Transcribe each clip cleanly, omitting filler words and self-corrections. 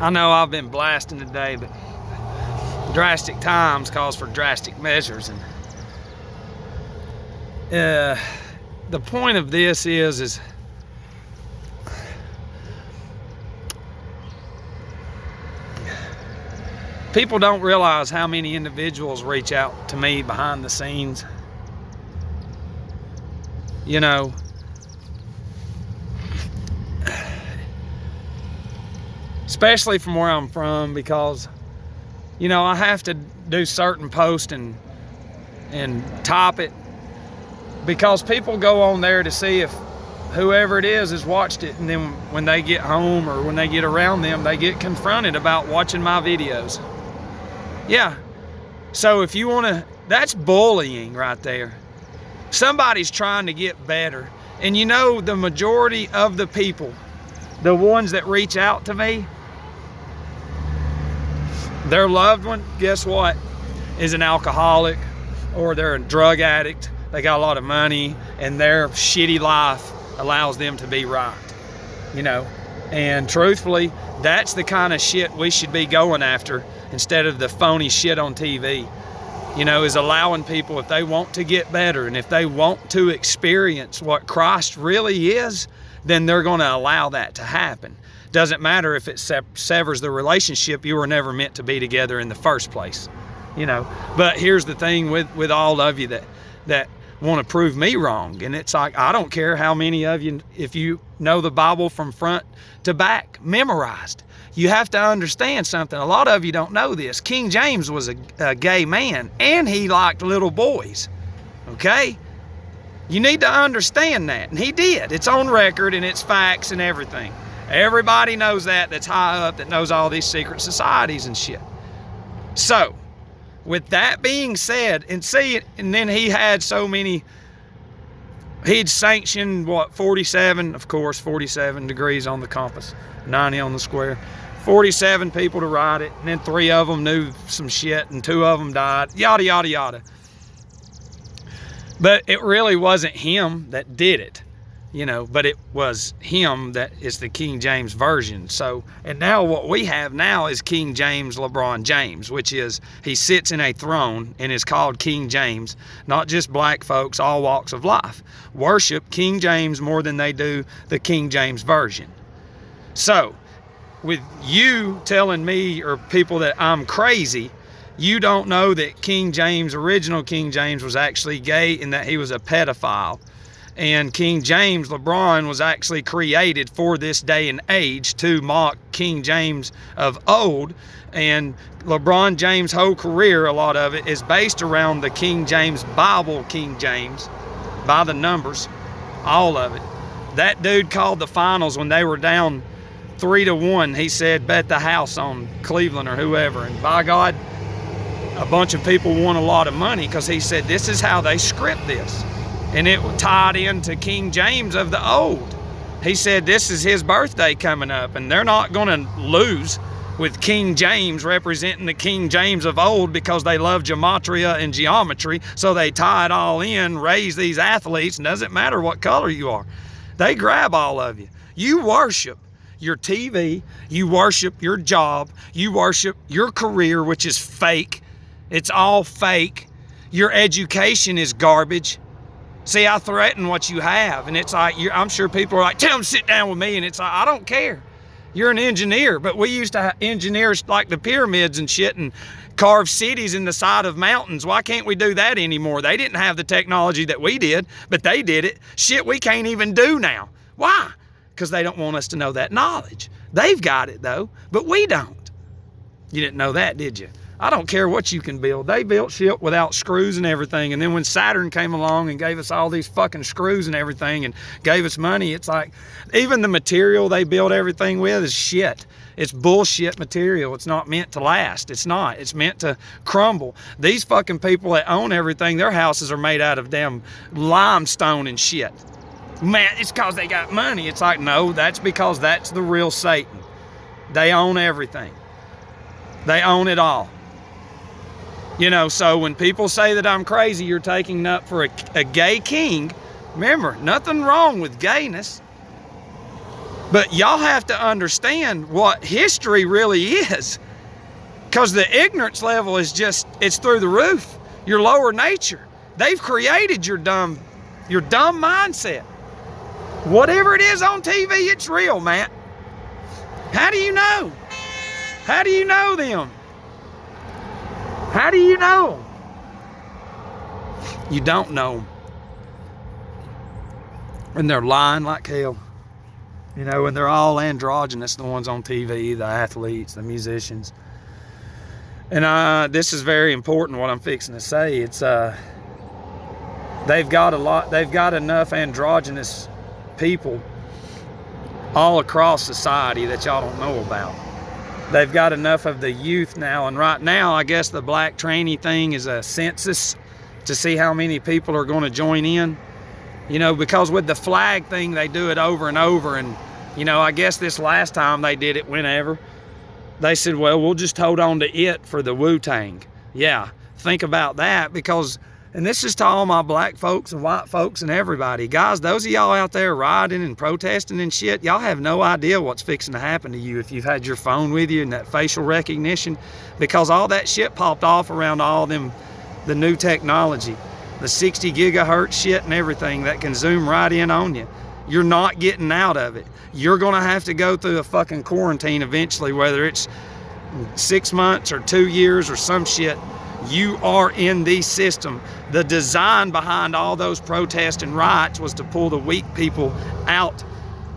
I know I've been blasting today, but drastic times calls for drastic measures, and the point of this is people don't realize how many individuals reach out to me behind the scenes. You know, especially from where I'm from, because, you know, I have to do certain posts and top it, because people go on there to see if whoever it is has watched it, and then when they get home or when they get around them, they get confronted about watching my videos. Yeah, so if you want to, that's bullying right there. Somebody's trying to get better, and you know, the majority of the people, the ones that reach out to me, their loved one, guess what, is an alcoholic, or they're a drug addict. They got a lot of money, and their shitty life allows them to be right, you know. And truthfully, that's the kind of shit we should be going after, instead of the phony shit on TV. You know, is allowing people, if they want to get better and if they want to experience what Christ really is, then they're going to allow that to happen. Doesn't matter if it severs the relationship. You were never meant to be together in the first place, you know. But here's the thing with all of you that want to prove me wrong, and it's like, I don't care how many of you, if you know the Bible from front to back memorized, you have to understand something. A lot of you don't know this. King James was a gay man, and he liked little boys, okay? You need to understand that, and he did. It's on record, and it's facts and everything. Everybody knows that, that's high up, that knows all these secret societies and shit. So, with that being said, and then he had so many, he'd sanctioned, 47, of course, 47 degrees on the compass, 90 on the square, 47 people to ride it, and then 3 of them knew some shit, and 2 of them died, yada, yada, yada. But it really wasn't him that did it, you know, but it was him that is the King James version. So, and now what we have now is King James LeBron James, which is, he sits in a throne and is called King James. Not just black folks, all walks of life worship King James more than they do the King James version. So, with you telling me, or people, that I'm crazy, you don't know that King James, original King James, was actually gay, and that he was a pedophile. And King James, LeBron, was actually created for this day and age to mock King James of old. And LeBron James' whole career, a lot of it, is based around the King James Bible, King James, by the numbers, all of it. That dude called the finals when they were down 3-1. He said, bet the house on Cleveland or whoever. And by God, a bunch of people won a lot of money, because he said, this is how they script this. And it tied into King James of the old. He said, this is his birthday coming up, and they're not going to lose with King James representing the King James of old, because they love gematria and geometry. So they tie it all in, raise these athletes, and doesn't matter what color you are. They grab all of you. You worship your TV, you worship your job, you worship your career, which is fake. It's all fake. Your education is garbage. See, I threaten what you have, and it's like, I'm sure people are like, tell them sit down with me, and it's like, I don't care. You're an engineer, but we used to have engineers like the pyramids and shit, and carve cities in the side of mountains. Why can't we do that anymore? They didn't have the technology that we did, but they did it. Shit we can't even do now. Why? Because they don't want us to know that knowledge. They've got it though, but we don't. You didn't know that, did you? I don't care what you can build. They built shit without screws and everything. And then when Saturn came along and gave us all these fucking screws and everything and gave us money, it's like, even the material they build everything with is shit. It's bullshit material. It's not meant to last. It's not. It's meant to crumble. These fucking people that own everything, their houses are made out of damn limestone and shit. Man, it's because they got money. It's like, no, that's because that's the real Satan. They own everything. They own it all. You know, so when people say that I'm crazy, you're taking up for a gay king. Remember, nothing wrong with gayness. But y'all have to understand what history really is, because the ignorance level is it's through the roof. Your lower nature. They've created your dumb mindset. Whatever it is on TV, it's real, Matt. How do you know? How do you know them? How do you know? You don't know them. And they're lying like hell. You know, and they're all androgynous, the ones on TV, the athletes, the musicians. And this is very important, what I'm fixing to say. It's they've got enough androgynous people all across society that y'all don't know about. They've got enough of the youth now, and right now I guess the black tranny thing is a census to see how many people are going to join in. You know, because with the flag thing they do it over and over, and you know, I guess this last time they did it, whenever they said, well, we'll just hold on to it for the Wu-Tang. Yeah, think about that, because, and this is to all my black folks and white folks and everybody. Guys, those of y'all out there rioting and protesting and shit, y'all have no idea what's fixing to happen to you if you've had your phone with you and that facial recognition, because all that shit popped off around all them, the new technology, the 60 gigahertz shit and everything that can zoom right in on you. You're not getting out of it. You're gonna have to go through a fucking quarantine eventually, whether it's 6 months or 2 years or some shit. You are in the system. The design behind all those protests and riots was to pull the weak people out,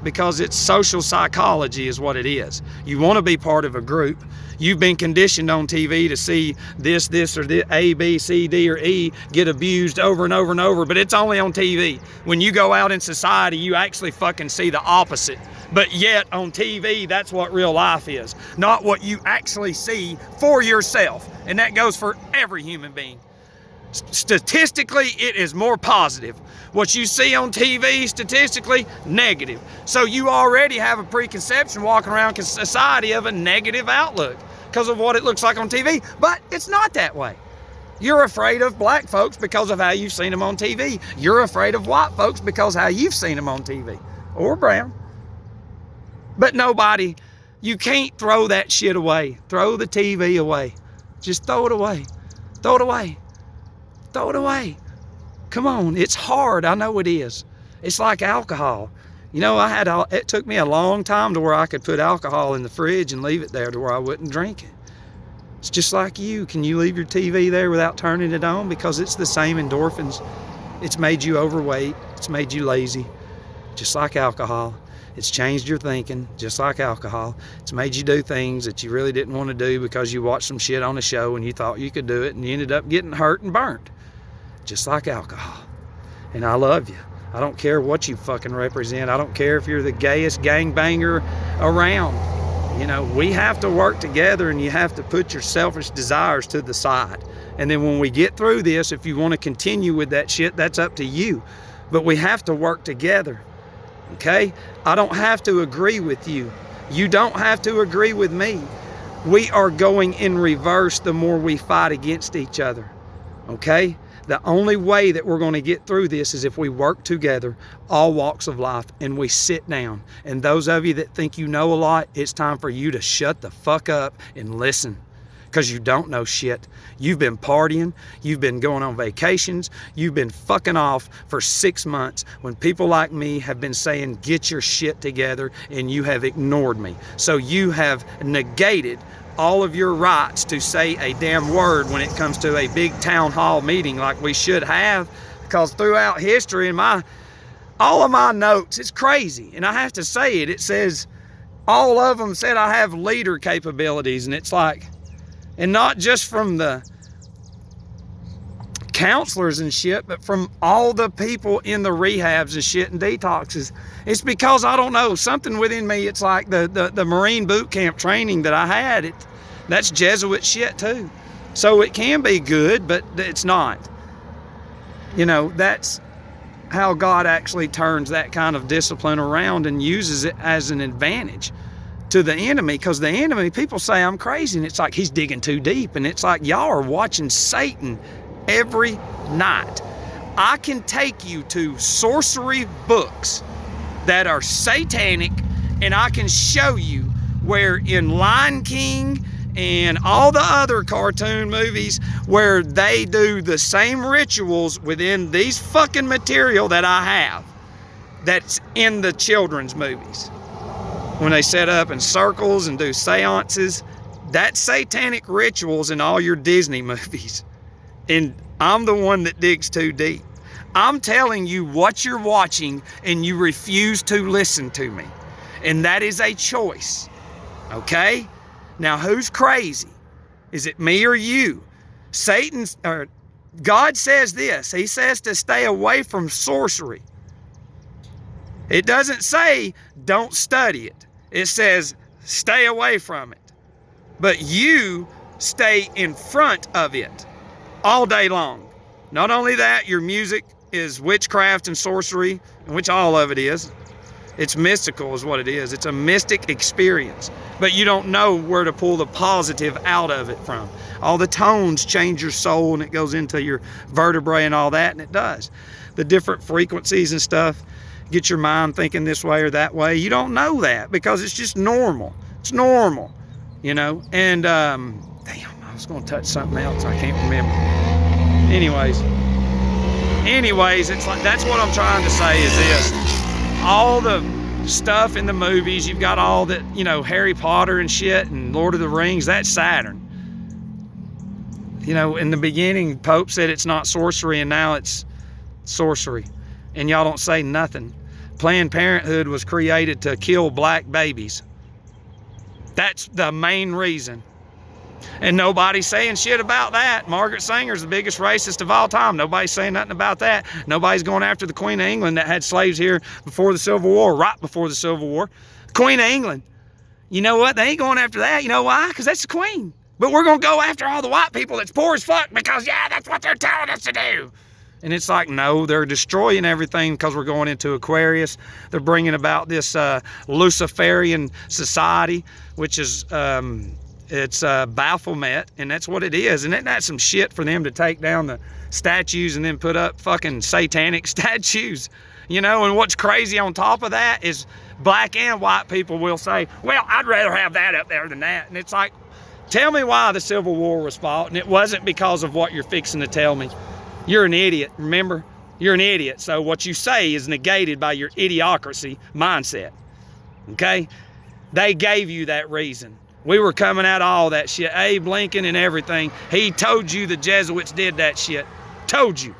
because it's social psychology is what it is. You want to be part of a group. You've been conditioned on TV to see this or this, A, B, C, D, or E get abused over and over and over, but it's only on TV. When you go out in society, you actually fucking see the opposite. But yet on TV, that's what real life is, not what you actually see for yourself. And that goes for every human being. Statistically, it is more positive. What you see on TV, statistically, negative. So you already have a preconception walking around society of a negative outlook because of what it looks like on TV, but it's not that way. You're afraid of black folks because of how you've seen them on TV. You're afraid of white folks because of how you've seen them on TV, or brown. But nobody, you can't throw that shit away. Throw the TV away. Just throw it away. Throw it away. Throw it away. Come on, it's hard. I know it is. It's like alcohol. You know, it took me a long time to where I could put alcohol in the fridge and leave it there to where I wouldn't drink it. It's just like you. Can you leave your TV there without turning it on? Because it's the same endorphins. It's made you overweight. It's made you lazy. Just like alcohol. It's changed your thinking, just like alcohol. It's made you do things that you really didn't want to do because you watched some shit on a show and you thought you could do it, and you ended up getting hurt and burnt. Just like alcohol. And I love you. I don't care what you fucking represent. I don't care if you're the gayest gangbanger around. You know, we have to work together, and you have to put your selfish desires to the side. And then when we get through this, if you want to continue with that shit, that's up to you. But we have to work together. Okay? I don't have to agree with you. You don't have to agree with me. We are going in reverse the more we fight against each other. Okay? The only way that we're going to get through this is if we work together, all walks of life, and we sit down. And those of you that think you know a lot, it's time for you to shut the fuck up and listen. Because you don't know shit. You've been partying, you've been going on vacations, you've been fucking off for 6 months when people like me have been saying, get your shit together, and you have ignored me. So you have negated all of your rights to say a damn word when it comes to a big town hall meeting like we should have, because throughout history in all of my notes, it's crazy. And I have to say it says, all of them said I have leader capabilities, and it's like, and not just from the counselors and shit, but from all the people in the rehabs and shit and detoxes. It's because, I don't know, something within me, it's like the Marine boot camp training that I had, that's Jesuit shit too. So it can be good, but it's not. You know, that's how God actually turns that kind of discipline around and uses it as an advantage to the enemy, because the enemy, people say I'm crazy, and it's like he's digging too deep, and it's like y'all are watching Satan every night. I can take you to sorcery books that are satanic And I can show you where in Lion King and all the other cartoon movies where they do the same rituals within these fucking material that I have that's in the children's movies. When they set up in circles and do seances, that's satanic rituals in all your Disney movies. And I'm the one that digs too deep. I'm telling you what you're watching and you refuse to listen to me. And that is a choice, okay? Now, who's crazy? Is it me or you? God says this. He says to stay away from sorcery. It doesn't say don't study it. It says stay away from it. But you stay in front of it all day long. Not only that, your music is witchcraft and sorcery, which all of it is. It's mystical is what it is. It's a mystic experience. But you don't know where to pull the positive out of it from. All the tones change your soul and it goes into your vertebrae and all that, and it does. The different frequencies and stuff get your mind thinking this way or that way. You don't know that because it's just normal. It's normal, you know? And, damn, I was going to touch something else. I can't remember. Anyways, it's like, that's what I'm trying to say is this. All the stuff in the movies, you've got all that, you know, Harry Potter and shit and Lord of the Rings, that's Saturn. You know, in the beginning, Pope said it's not sorcery and now it's sorcery. And y'all don't say nothing. Planned Parenthood was created to kill black babies. That's the main reason. And nobody's saying shit about that. Margaret Sanger's the biggest racist of all time. Nobody's saying nothing about that. Nobody's going after the Queen of England that had slaves here before the Civil War, right before the Civil War. Queen of England. You know what? They ain't going after that. You know why? Because that's the Queen. But we're going to go after all the white people that's poor as fuck because, yeah, that's what they're telling us to do. And it's like, no, they're destroying everything because we're going into Aquarius. They're bringing about this Luciferian society, which is... it's Baphomet, and that's what it is. And isn't that some shit for them to take down the statues and then put up fucking satanic statues? You know, and what's crazy on top of that is black and white people will say, well, I'd rather have that up there than that. And it's like, tell me why the Civil War was fought, and it wasn't because of what you're fixing to tell me. You're an idiot, remember? You're an idiot, so what you say is negated by your idiocracy mindset, okay? They gave you that reason. We were coming out of all that shit. Abe Lincoln and everything. He told you the Jesuits did that shit. Told you.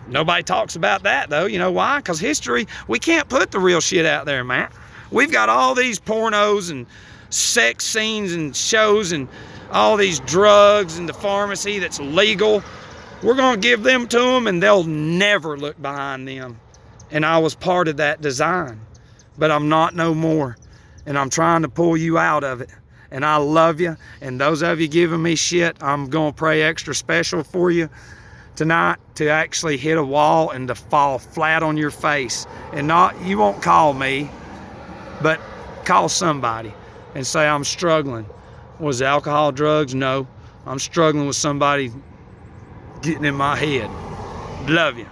Nobody talks about that, though. You know why? Because history, we can't put the real shit out there, man. We've got all these pornos and sex scenes and shows and all these drugs and the pharmacy that's legal. We're going to give them to them, and they'll never look behind them. And I was part of that design. But I'm not no more. And I'm trying to pull you out of it. And I love you. And those of you giving me shit, I'm going to pray extra special for you tonight to actually hit a wall and to fall flat on your face. And not, you won't call me, but call somebody and say, I'm struggling. Was it alcohol, drugs? No. I'm struggling with somebody getting in my head. Love you.